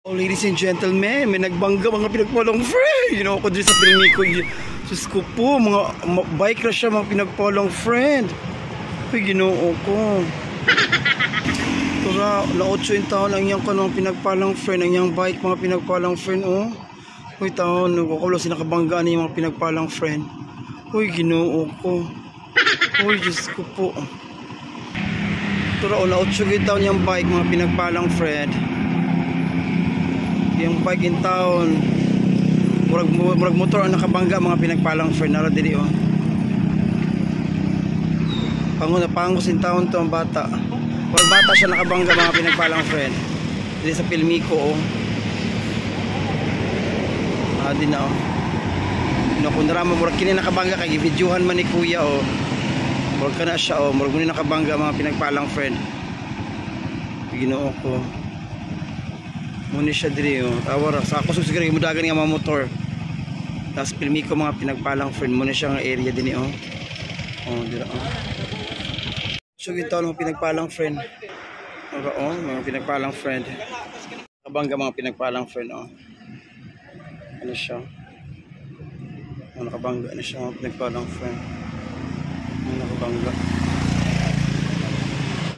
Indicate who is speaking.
Speaker 1: Oh, ladies and gentlemen, may nagbangga mga pinagpolong friend. You know, ako din sa pinili ko. Diyos ko po, mga bike na siya, mga pinagpolong friend. Uy, ginoo ko. Tura, na 8 yung taon ang iyang kanong pinagpalang friend. Ang iyang bike, mga pinagpalang friend, oh. Uy, taon, nagkakulo sinakabanggaan niya mga pinagpalang friend. Uy, ginoo ko. Uy, Diyos ko po. Tura, na 8 yung taon yung bike, mga pinagpalang friend. Yung bike in town, murag motor ang nakabangga, mga pinagpalang friend. Nara dili, oh. Pangos in town to ang bata. Murag bata siya nakabangga, mga pinagpalang friend. Dili sa Pilmico, oh. Di na, oh. Kung narama, murag kini nakabangga kay videohan man ni kuya, oh. Murag ka na siya, oh. Murag muna nakabangga, mga pinagpalang friend. Ginoo ko. Muna siya diri, oh. Tawar sa ako siguro yung mudagan nga mga motor. Tapos Pilmico, mga pinagpalang friend. Muna siya nga area din, oh. Oh, dira, oh. So ito mga pinagpalang friend. Oh, mga pinagpalang friend. Kabangga, mga pinagpalang friend, oh. Ano siya? Oh, nakabangga na siya, mga pinagpalang friend. Oh, nakabangga.